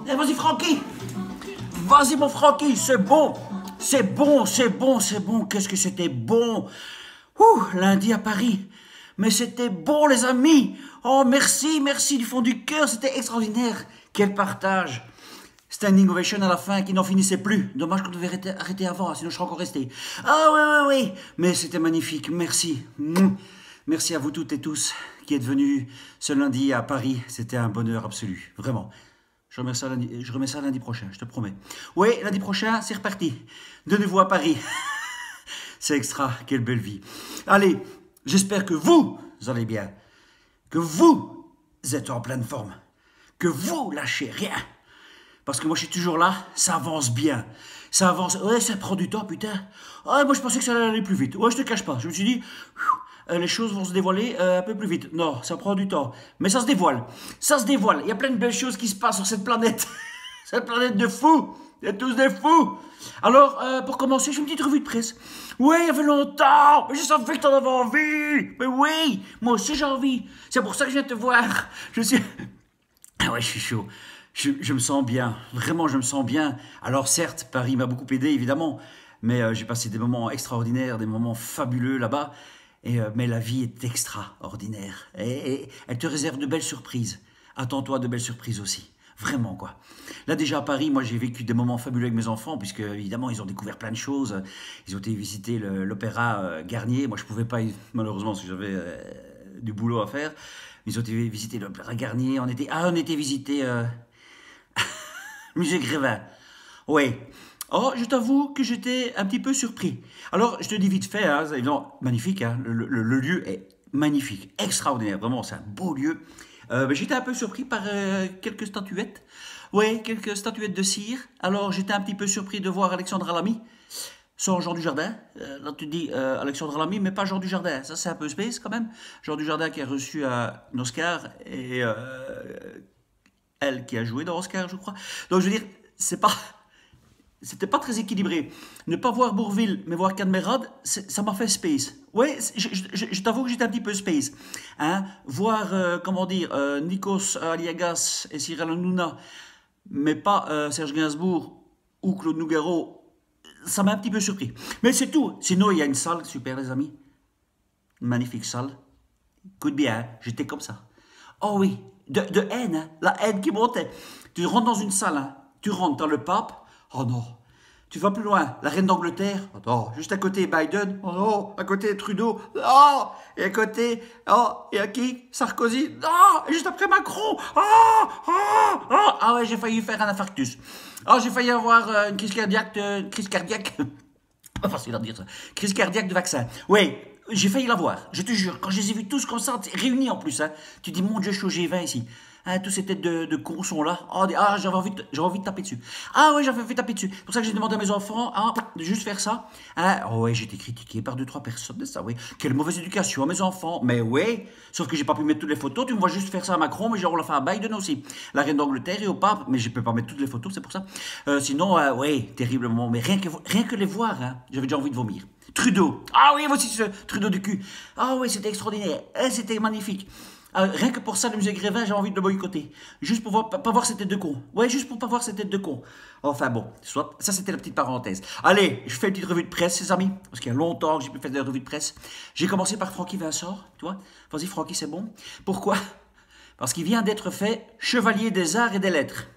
Eh, vas-y, Francky. Vas-y, mon Francky, c'est bon. C'est bon, c'est bon, c'est bon. Qu'est-ce que c'était bon. Ouh, lundi à Paris. Mais c'était bon, les amis. Oh, merci, merci du fond du cœur. C'était extraordinaire. Quel partage. Standing ovation à la fin qui n'en finissait plus. Dommage qu'on devait arrêter avant, sinon je serais encore resté. Ah oui, oui, oui. Mais c'était magnifique. Merci. Merci à vous toutes et tous qui êtes venus ce lundi à Paris. C'était un bonheur absolu. Vraiment. Je remets ça lundi prochain, je te promets. Oui, lundi prochain, c'est reparti. De nouveau à Paris. C'est extra, quelle belle vie. Allez, j'espère que vous allez bien. Que vous êtes en pleine forme. Que vous lâchez rien. Parce que moi, je suis toujours là, ça avance bien. Ça avance, ouais, ça prend du temps, putain. Ah, moi, je pensais que ça allait aller plus vite. Ouais, je te cache pas. Je me suis dit, les choses vont se dévoiler un peu plus vite. Non, ça prend du temps. Mais ça se dévoile. Ça se dévoile. Il y a plein de belles choses qui se passent sur cette planète. Cette planète de fous. Vous êtes tous des fous. Alors, pour commencer, je fais une petite revue de presse. Oui, il y avait longtemps. Mais je savais que t'en avais envie. Mais oui, moi aussi j'ai envie. C'est pour ça que je viens te voir. Je suis... Ah ouais, je suis chaud. Je me sens bien, vraiment je me sens bien. Alors certes, Paris m'a beaucoup aidé évidemment, mais j'ai passé des moments extraordinaires, des moments fabuleux là-bas. Mais la vie est extraordinaire et elle te réserve de belles surprises. Attends-toi de belles surprises aussi, vraiment quoi. Là déjà à Paris, moi j'ai vécu des moments fabuleux avec mes enfants, puisque évidemment ils ont découvert plein de choses. Ils ont été visiter l'opéra Garnier, moi je pouvais pas malheureusement parce que j'avais du boulot à faire. Ils ont été visiter l'opéra Garnier, on était visiter... Musée Grévin. Oui. Oh, je t'avoue que j'étais un petit peu surpris. Alors, je te dis vite fait, hein, évidemment, magnifique, hein, le lieu est magnifique, extraordinaire, vraiment, c'est un beau lieu. Mais j'étais un peu surpris par quelques statuettes. Oui, quelques statuettes de cire. Alors, j'étais un petit peu surpris de voir Alexandre Lamy, sans Jean Dujardin. Là, tu te dis Alexandre Lamy, mais pas Jean Dujardin. Ça, c'est un peu space quand même. Jean Dujardin qui a reçu un Oscar et... elle qui a joué dans Oscar, je crois. Donc, je veux dire, c'était pas très équilibré. Ne pas voir Bourvil, mais voir Cadmerade, ça m'a fait space. Oui, je t'avoue que j'étais un petit peu space. Hein? Voir, comment dire, Nikos Aliagas et Cyril Hanouna, mais pas Serge Gainsbourg ou Claude Nougaro, ça m'a un petit peu surpris. Mais c'est tout. Sinon, il y a une salle, super les amis. Une magnifique salle. Écoute bien, hein, j'étais comme ça. Oh oui, de haine, hein, la haine qui montait. Tu rentres dans une salle, hein, tu rentres dans le pape, oh non. Tu vas plus loin, la reine d'Angleterre, oh non. Juste à côté Biden, oh non. À côté Trudeau, oh. Et à côté, oh, et à qui Sarkozy, oh. Et juste après Macron, oh, oh, oh. Ah ouais, j'ai failli faire un infarctus. Oh, j'ai failli avoir une crise cardiaque, pas facile à dire ça, crise cardiaque de vaccin. Oui. J'ai failli l'avoir, je te jure. Quand je les ai vus tous comme ça, réunis en plus, hein, tu dis, mon Dieu, je suis au G20 ici. Hein, tous ces têtes de cons sont là. Oh, j'avais envie de taper dessus. Ah oui, j'avais envie de taper dessus. C'est pour ça que j'ai demandé à mes enfants de juste faire ça. Hein, oh ouais, j'ai été critiqué par 2-3 personnes de ça, oui. Quelle mauvaise éducation à mes enfants. Mais oui, sauf que j'ai pas pu mettre toutes les photos. Tu me vois juste faire ça à Macron, mais on l'a fait à Biden aussi. La reine d'Angleterre et au pape, mais je peux pas mettre toutes les photos, c'est pour ça. Sinon, oui, terriblement. Mais rien que les voir, hein, j'avais déjà envie de vomir. Trudeau. Ah oui, voici ce Trudeau du cul. Ah oui, c'était extraordinaire. C'était magnifique. Rien que pour ça, le musée Grévin, j'ai envie de le boycotter. Juste pour pas voir cette tête de con. Ouais, juste pour pas voir cette tête de con. Enfin bon, soit, ça c'était la petite parenthèse. Allez, je fais une petite revue de presse, les amis. Parce qu'il y a longtemps que j'ai pu faire des revues de presse. J'ai commencé par Francky Vincent, tu vois. Vas-y, Francky, c'est bon. Pourquoi? Parce qu'il vient d'être fait chevalier des arts et des lettres.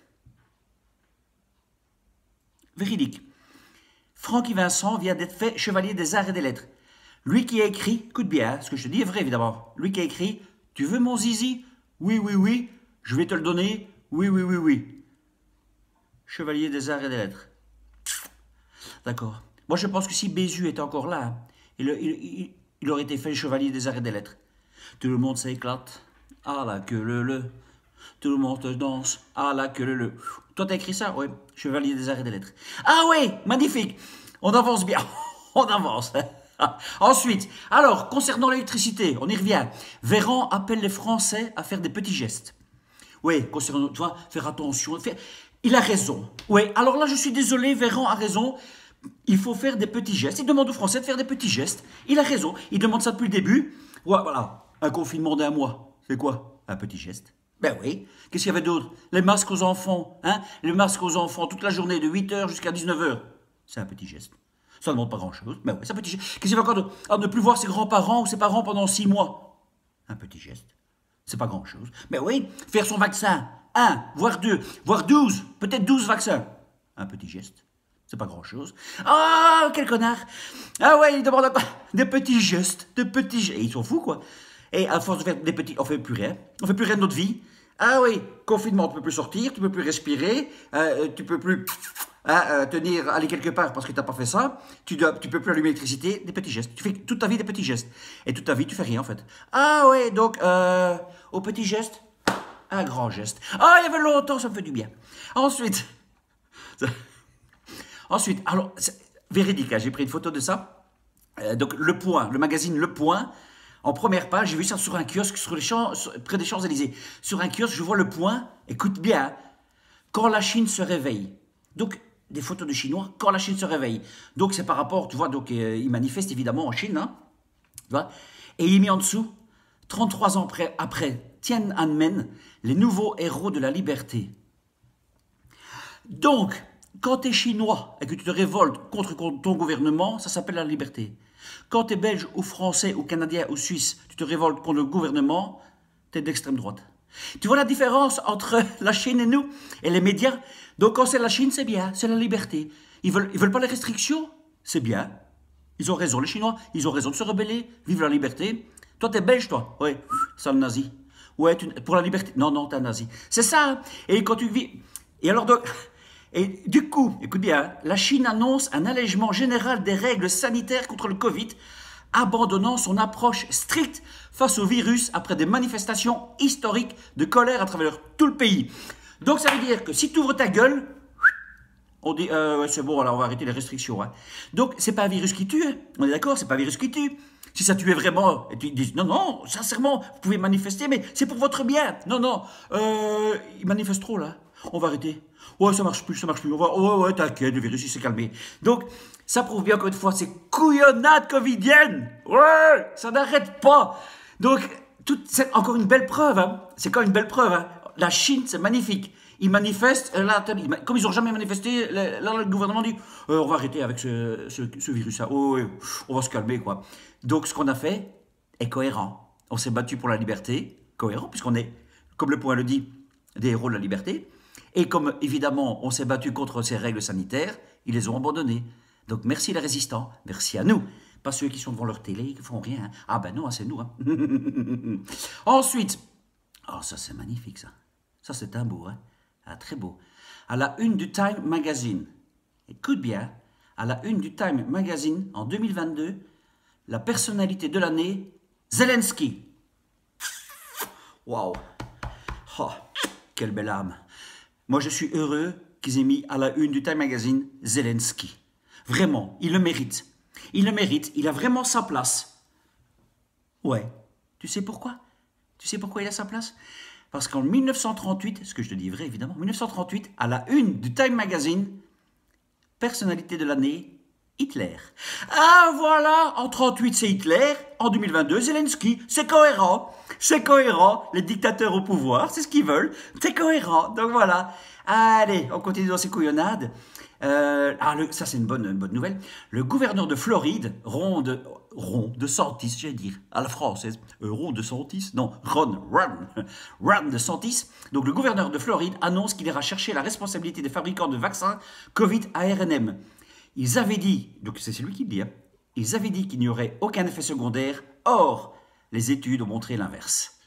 Véridique. Francky Vincent vient d'être fait chevalier des arts et des lettres. Lui qui a écrit, écoute bien, hein, ce que je te dis est vrai évidemment. Lui qui a écrit, tu veux mon zizi? Oui, oui, oui, je vais te le donner. Oui, oui, oui, oui. Chevalier des arts et des lettres. D'accord. Moi je pense que si Bézu était encore là, hein, il aurait été fait chevalier des arts et des lettres. Tout le monde s'éclate. Ah la queue le. Tout le monde danse. Ah la queue le. Toi, t'as écrit ça? Oui. Chevalier des arts et des lettres. Ah oui, magnifique. On avance bien. On avance. Ensuite, alors, concernant l'électricité, on y revient. Véran appelle les Français à faire des petits gestes. Oui, concernant, tu vois, faire attention. Il a raison. Oui, alors là, je suis désolé, Véran a raison. Il faut faire des petits gestes. Il demande aux Français de faire des petits gestes. Il a raison. Il demande ça depuis le début. Ouais, voilà. Un confinement d'1 mois. C'est quoi? Un petit geste. Ben oui. Qu'est-ce qu'il y avait d'autre? Les masques aux enfants, hein? Les masques aux enfants toute la journée, de 8 h jusqu'à 19 h. C'est un petit geste. Ça ne demande pas grand-chose. Mais oui, c'est un petit geste. Qu'est-ce qu'il y avait encore d'autre? Ah, ne plus voir ses grands-parents ou ses parents pendant 6 mois. Un petit geste. C'est pas grand-chose. Mais oui, faire son vaccin. Un, voire deux, voire 12, peut-être 12 vaccins. Un petit geste. C'est pas grand-chose. Ah, quel connard! Ah ouais, il demande encore des petits gestes, de petits gestes. Et ils sont fous, quoi. Et à force de faire des petits, on fait plus rien. On fait plus rien de notre vie. Ah oui, confinement, tu peux plus sortir, tu peux plus respirer, tu peux plus tenir, aller quelque part parce que tu n'as pas fait ça. Tu peux plus allumer l'électricité. Des petits gestes. Tu fais toute ta vie des petits gestes. Et toute ta vie, tu fais rien, en fait. Ah ouais, donc, au petit geste, un grand geste. Ah, il y avait longtemps, ça me fait du bien. Ensuite... Ensuite, alors, véridique, hein, j'ai pris une photo de ça. Donc, Le Point, le magazine Le Point, en première page, j'ai vu ça sur un kiosque près des Champs-Élysées. Sur un kiosque, je vois Le Point, écoute bien, quand la Chine se réveille. Donc, des photos de Chinois, quand la Chine se réveille. Donc, c'est par rapport, tu vois, donc, ils manifestent évidemment en Chine, hein, tu vois, et il est mis en dessous, 33 ans après Tiananmen, les nouveaux héros de la liberté. Donc, quand tu es chinois et que tu te révoltes contre ton gouvernement, ça s'appelle la liberté. Quand tu es belge ou français ou canadien ou suisse, tu te révoltes contre le gouvernement, tu es d'extrême droite. Tu vois la différence entre la Chine et nous et les médias? Donc quand c'est la Chine, c'est bien, c'est la liberté. Ils veulent pas les restrictions? C'est bien. Ils ont raison, les Chinois, ils ont raison de se rebeller. Vive la liberté. Toi, t'es belge, toi? Ouais, sale nazi. Ouais, pour la liberté. Non, non, t'es un nazi. C'est ça. Hein. Et quand tu vis... Et alors, donc... Et du coup, écoute bien, la Chine annonce un allègement général des règles sanitaires contre le Covid, abandonnant son approche stricte face au virus après des manifestations historiques de colère à travers tout le pays. Donc ça veut dire que si tu ouvres ta gueule, on dit ouais, c'est bon, alors on va arrêter les restrictions. Hein. Donc c'est pas un virus qui tue, hein. On est d'accord, c'est pas un virus qui tue. Si ça tuait vraiment, et tu dis non, non, sincèrement, vous pouvez manifester, mais c'est pour votre bien. Non, non, ils manifestent trop là, on va arrêter. Ouais, ça marche plus, ça marche plus. Ouais, t'inquiète, le virus il s'est calmé. Donc, ça prouve bien encore une fois ces couillonnades covidiennes. Ouais, ça n'arrête pas. Donc, c'est encore une belle preuve. Hein. C'est quand même une belle preuve. Hein. La Chine, c'est magnifique. Ils manifestent, là, comme ils n'ont jamais manifesté, là, le gouvernement dit on va arrêter avec ce virus. Hein. Oh, ouais, on va se calmer, quoi. Donc, ce qu'on a fait est cohérent. On s'est battu pour la liberté, cohérent, puisqu'on est, comme le point le dit, des héros de la liberté. Et comme, évidemment, on s'est battu contre ces règles sanitaires, ils les ont abandonnées. Donc, merci les résistants, merci à nous. Pas ceux qui sont devant leur télé, qui font rien. Hein. Ah ben non, c'est nous. Hein. Ensuite, oh ça c'est magnifique ça. Ça c'est un beau, hein. Ah, très beau. À la une du Time Magazine, écoute bien, à la une du Time Magazine, en 2022, la personnalité de l'année, Zelensky. Waouh. Oh, quelle belle âme. Moi, je suis heureux qu'ils aient mis à la une du Time Magazine Zelensky. Vraiment, il le mérite. Il le mérite, il a vraiment sa place. Ouais, tu sais pourquoi? Tu sais pourquoi il a sa place? Parce qu'en 1938, ce que je te dis est vrai évidemment, 1938, à la une du Time Magazine, personnalité de l'année, Hitler. Ah voilà, en 38 c'est Hitler, en 2022 Zelensky, c'est cohérent. C'est cohérent, les dictateurs au pouvoir, c'est ce qu'ils veulent, c'est cohérent, donc voilà. Allez, on continue dans ces couillonnades. Ça c'est une bonne nouvelle. Le gouverneur de Floride, Ron DeSantis, j'allais dire, à la française, Ron DeSantis, non, Ron DeSantis, donc le gouverneur de Floride annonce qu'il ira chercher la responsabilité des fabricants de vaccins Covid ARNM. Ils avaient dit, donc c'est lui qui le dit, hein, ils avaient dit qu'il n'y aurait aucun effet secondaire, or, les études ont montré l'inverse.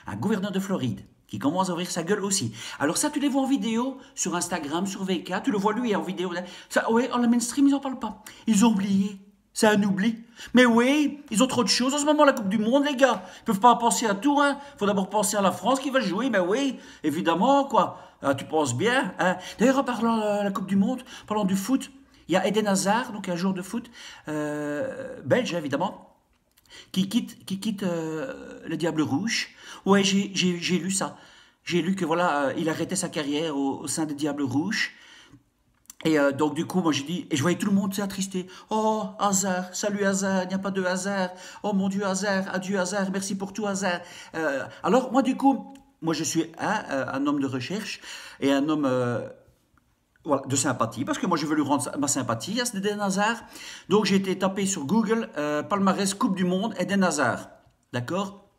Un gouverneur de Floride qui commence à ouvrir sa gueule aussi. Alors ça, tu les vois en vidéo sur Instagram, sur VK, tu le vois lui en vidéo. Ça, ouais, en la mainstream, ils n'en parlent pas. Ils ont oublié. C'est un oubli. Mais oui, ils ont trop de choses. En ce moment, la Coupe du Monde, les gars. Ils peuvent pas penser à tout. Hein. Faut d'abord penser à la France qui va jouer. Mais oui, évidemment, quoi. Tu penses bien. Hein. D'ailleurs, en parlant de la Coupe du Monde, parlant du foot, il y a Eden Hazard, donc un joueur de foot, belge, évidemment, qui quitte le Diable Rouge. Ouais, j'ai lu ça. J'ai lu que voilà, il arrêtait sa carrière au sein des Diables Rouges. Et donc du coup, moi j'ai dit, et je voyais tout le monde s'attrister. Oh, Hazard, salut Hazard, il n'y a pas de hasard. Oh mon Dieu, Hazard, adieu Hazard, merci pour tout Hazard. Alors moi du coup, moi je suis un homme de recherche et un homme voilà, de sympathie, parce que moi je veux lui rendre ma sympathie à ce Eden Hazard. Donc j'ai été tapé sur Google, palmarès Coupe du Monde, Eden Hazard. D'accord?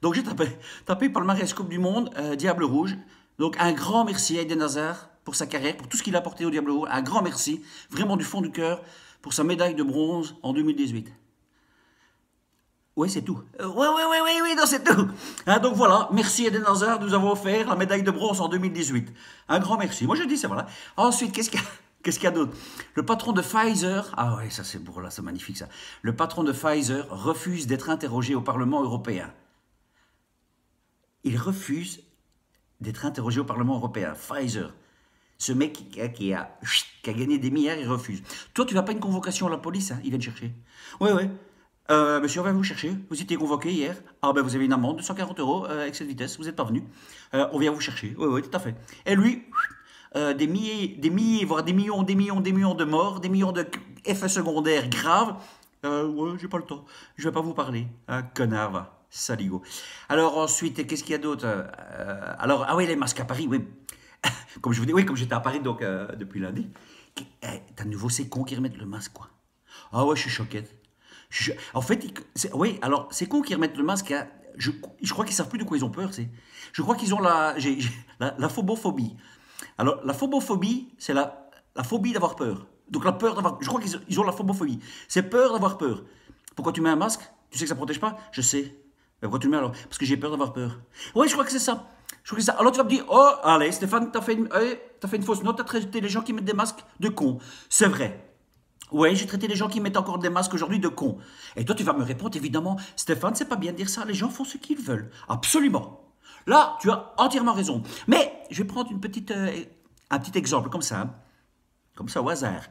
Donc j'ai tapé palmarès Coupe du Monde, Diable Rouge. Donc un grand merci à Eden Hazard pour sa carrière, pour tout ce qu'il a apporté au Diable Rouge. Un grand merci, vraiment du fond du cœur, pour sa médaille de bronze en 2018. Oui, c'est tout. Oui, non, c'est tout. Hein, donc voilà, merci Eden Hazard, nous avons offert la médaille de bronze en 2018. Un grand merci. Moi je dis, c'est voilà. Ensuite, qu'est-ce qu'il y a d'autre? Le patron de Pfizer, ah ouais, ça c'est beau là, c'est magnifique ça. Le patron de Pfizer refuse d'être interrogé au Parlement européen. Il refuse d'être interrogé au Parlement européen. Pfizer. Ce mec qui a gagné des milliards, il refuse. Toi, tu n'as pas une convocation à la police, hein, ils viennent chercher. Oui, oui. Monsieur, on va vous chercher. Vous étiez convoqué hier. Ah ben vous avez une amende de 140 euros avec cette vitesse. Vous n'êtes pas venu. On vient vous chercher. Oui, oui, tout à fait. Et lui, des milliers, voire des millions de morts, des millions d'effets secondaires graves. Ouais, j'ai pas le temps. Je vais pas vous parler. Ah, connard, va. Saligo. Alors ensuite, qu'est-ce qu'il y a d'autre? Alors, ah oui, les masques à Paris, oui. Comme je vous dis, oui, comme j'étais à Paris donc depuis lundi. T'as de nouveau ces cons qui remettent le masque, quoi. Ah ouais, je suis choqué. En fait, oui, alors c'est con qu'ils remettent le masque. Hein. Je crois qu'ils savent plus de quoi ils ont peur. Je crois qu'ils ont la phobophobie. Alors, la phobophobie, c'est la phobie d'avoir peur. Donc, la peur d'avoir. Je crois qu'ils ont la phobophobie. C'est peur d'avoir peur. Pourquoi tu mets un masque? Tu sais que ça protège pas? Je sais. Mais pourquoi tu le mets alors? Parce que j'ai peur d'avoir peur. Oui, je crois que c'est ça. Je crois que c'est ça. Alors, tu vas me dire, oh, allez, Stéphane, t'as fait une fausse note, t'as traité les gens qui mettent des masques de cons. C'est vrai. Ouais, j'ai traité les gens qui mettent encore des masques aujourd'hui de cons. Et toi, tu vas me répondre, évidemment, Stéphane, c'est pas bien de dire ça. Les gens font ce qu'ils veulent. Absolument. Là, tu as entièrement raison. Mais je vais prendre un petit exemple comme ça. Hein. Comme ça, au hasard.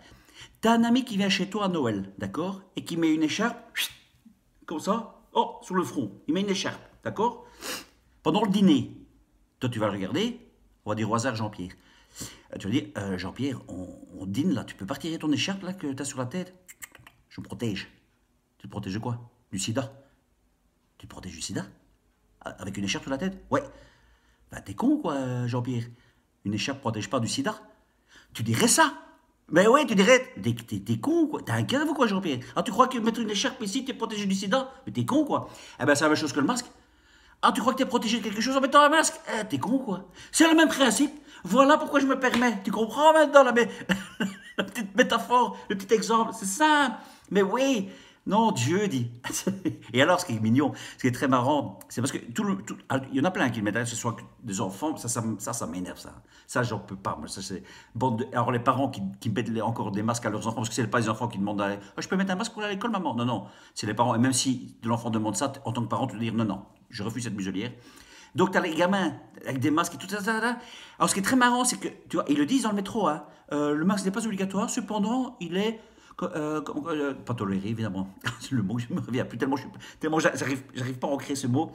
T'as un ami qui vient chez toi à Noël, d'accord? Et qui met une écharpe, comme ça, oh, sur le front. Il met une écharpe, d'accord? Pendant le dîner. Toi, tu vas le regarder. On va dire au hasard Jean-Pierre. Tu vas dire, Jean-Pierre, on dîne là, tu peux pas retirer ton écharpe là que tu as sur la tête? Je me protège. Tu te protèges de quoi? Du sida. Tu te protèges du sida? Avec une écharpe sur la tête? Ouais. Ben t'es con quoi, Jean-Pierre. Une écharpe protège pas du sida? Tu dirais ça? Ben ouais, tu dirais, t'es con quoi. T'as un cave ou quoi, Jean-Pierre? Ah, tu crois que mettre une écharpe ici, t'es protégé du sida? Mais t'es con quoi. Eh ben c'est la même chose que le masque. Ah, tu crois que t'es protégé de quelque chose en mettant un masque? Eh, t'es con quoi. C'est le même principe. Voilà pourquoi je me permets. Tu comprends maintenant la petite métaphore, le petit exemple. C'est ça. Mais oui. Non, Dieu dit. Et alors, ce qui est mignon, ce qui est très marrant, c'est parce que il y en a plein qui le mettent, hein, que ce soit des enfants, ça m'énerve, ça. Ça, j'en peux pas. Moi, ça, c'est alors, les parents qui mettent encore des masques à leurs enfants, parce que c'est pas les enfants qui demandent ah, je peux mettre un masque pour aller à l'école, maman? Non, non. C'est les parents. Et même si l'enfant demande ça, en tant que parent, tu dois dire non, non, je refuse cette muselière. Donc, tu as les gamins avec des masques et tout ça. Alors, ce qui est très marrant, c'est que, tu vois, ils le disent dans le métro, hein, le masque n'est pas obligatoire, cependant, il est pas toléré, évidemment. C'est le mot que je me reviens plus tellement j'arrive pas à en créer ce mot.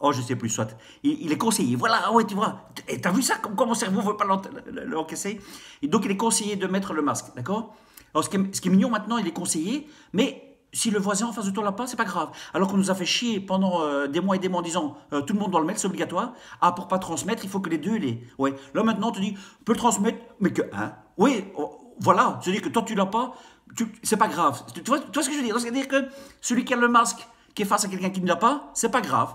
Oh, je sais plus, soit. Il est conseillé. Voilà, ouais, tu vois. Et t'as vu ça, comme mon cerveau ne veut pas l'encaisser. Et donc, il est conseillé de mettre le masque, d'accord? Alors, ce qui est mignon maintenant, il est conseillé, mais si le voisin en face de toi l'a pas, c'est pas grave. Alors qu'on nous a fait chier pendant des mois et des mois en disant tout le monde doit le mettre, c'est obligatoire. Ah, pour pas transmettre, il faut que les deux l'aient. Ouais. Là maintenant, tu dis, on peut le transmettre, mais que un. Oui, voilà. C'est-à-dire que toi tu l'as pas, c'est pas grave. Tu vois ce que je veux dire? C'est-à-dire que celui qui a le masque, qui est face à quelqu'un qui ne l'a pas, c'est pas grave.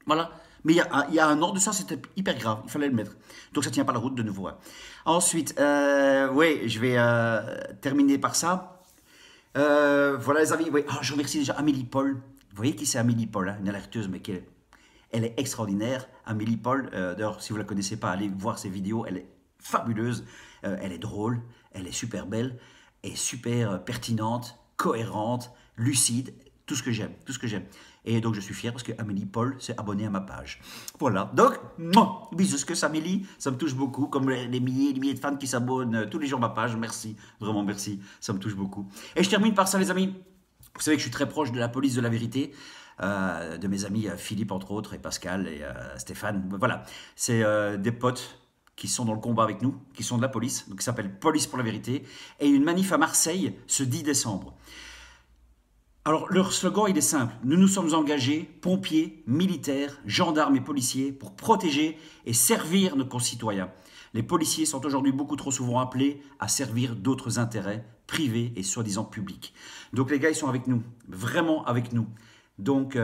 Voilà. Mais il y a un an de ça, c'était hyper grave. Il fallait le mettre. Donc ça tient pas la route de nouveau. Hein. Ensuite, oui, je vais terminer par ça. Voilà les amis, oui. Oh, je remercie déjà Amélie Paul. Vous voyez qui c'est Amélie Paul, hein, une alerteuse, mais elle est extraordinaire. Amélie Paul, d'ailleurs, si vous ne la connaissez pas, allez voir ses vidéos, elle est fabuleuse, elle est drôle, elle est super belle, et super pertinente, cohérente, lucide, tout ce que j'aime, tout ce que j'aime. Et donc je suis fier parce que Amélie Paul s'est abonnée à ma page. Voilà, donc, bisous que Amélie, ça me touche beaucoup, comme les milliers de fans qui s'abonnent tous les jours à ma page, merci, vraiment merci, ça me touche beaucoup. Et je termine par ça les amis, vous savez que je suis très proche de la police de la vérité, de mes amis Philippe entre autres, et Pascal et Stéphane, voilà, c'est des potes qui sont dans le combat avec nous, qui sont de la police, donc qui s'appelle Police pour la vérité, et une manif à Marseille ce 10 décembre. Alors, leur slogan, il est simple. Nous nous sommes engagés, pompiers, militaires, gendarmes et policiers, pour protéger et servir nos concitoyens. Les policiers sont aujourd'hui beaucoup trop souvent appelés à servir d'autres intérêts privés et soi-disant publics. Donc les gars, ils sont avec nous, vraiment avec nous. Donc,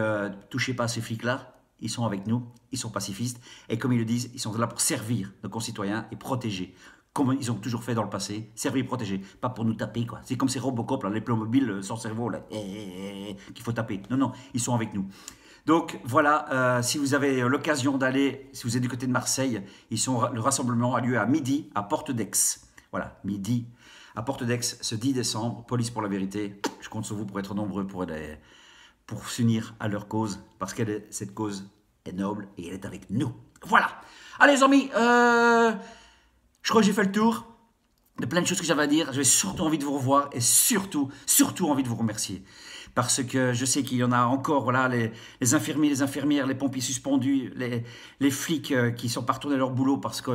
touchez pas à ces flics-là, ils sont avec nous, ils sont pacifistes, et comme ils le disent, ils sont là pour servir nos concitoyens et protéger, comme ils ont toujours fait dans le passé, servir et protéger, pas pour nous taper, quoi. C'est comme ces Robocop, là, les Playmobil sans cerveau, là, qu'il faut taper. Non, non, ils sont avec nous. Donc voilà, si vous avez l'occasion d'aller, si vous êtes du côté de Marseille, le rassemblement a lieu à midi à Porte d'Aix. Voilà, midi à Porte d'Aix ce 10 décembre, Police pour la vérité. Je compte sur vous pour être nombreux pour s'unir à leur cause, parce que cette cause est noble et elle est avec nous. Voilà. Allez les amis, je crois que j'ai fait le tour de plein de choses que j'avais à dire. J'avais surtout envie de vous revoir et surtout envie de vous remercier. Parce que je sais qu'il y en a encore, voilà, les infirmiers, les infirmières, les pompiers suspendus, les flics qui sont pas retournés à leur boulot parce que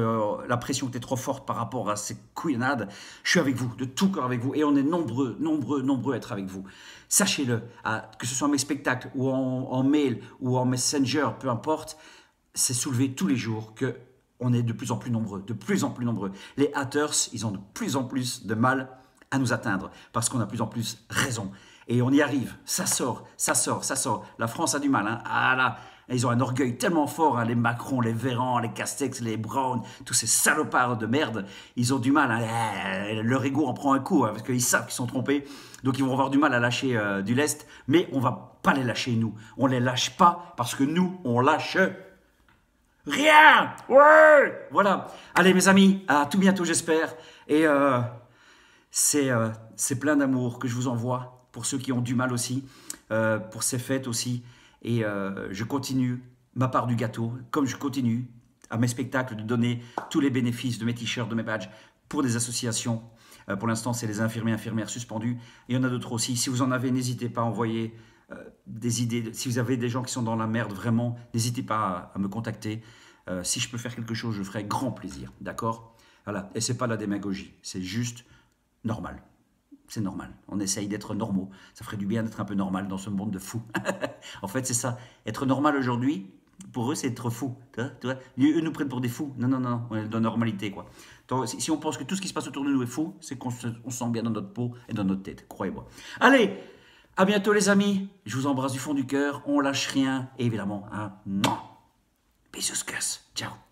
la pression était trop forte par rapport à ces couillonnades. Je suis avec vous, de tout cœur avec vous, et on est nombreux à être avec vous. Sachez-le, que ce soit mes spectacles ou en mail ou en messenger, peu importe, c'est soulevé tous les jours que on est de plus en plus nombreux, de plus en plus nombreux. Les haters, ils ont de plus en plus de mal à nous atteindre parce qu'on a de plus en plus raison. Et on y arrive, ça sort, ça sort, ça sort. La France a du mal, hein. Ah là, ils ont un orgueil tellement fort, hein, les Macron, les Véran, les Castex, les Brown, tous ces salopards de merde, ils ont du mal, hein. Leur ego en prend un coup, hein, parce qu'ils savent qu'ils sont trompés, donc ils vont avoir du mal à lâcher du lest, mais on va pas les lâcher, nous. On les lâche pas, parce que nous, on lâche rien. Ouais. Voilà. Allez, mes amis, à tout bientôt, j'espère. Et c'est plein d'amour que je vous envoie pour ceux qui ont du mal aussi, pour ces fêtes aussi. Et je continue ma part du gâteau, comme je continue à mes spectacles de donner tous les bénéfices de mes t-shirts, de mes badges pour des associations. Pour l'instant, c'est les infirmiers, infirmières suspendus. Et il y en a d'autres aussi. Si vous en avez, n'hésitez pas à envoyer des idées. Si vous avez des gens qui sont dans la merde, vraiment, n'hésitez pas à me contacter. Si je peux faire quelque chose, je ferai grand plaisir. D'accord? Voilà. Et c'est pas la démagogie. C'est juste normal. C'est normal. On essaye d'être normaux. Ça ferait du bien d'être un peu normal dans ce monde de fous. En fait, c'est ça. Être normal aujourd'hui, pour eux, c'est être fou. Tu vois. Eux nous prennent pour des fous. Non, non, non. On est dans la normalité, quoi. Donc, si on pense que tout ce qui se passe autour de nous est fou, c'est qu'on se sent bien dans notre peau et dans notre tête. Croyez-moi. Allez, à bientôt, les amis. Je vous embrasse du fond du cœur. On lâche rien. Et évidemment, bisous, ciao.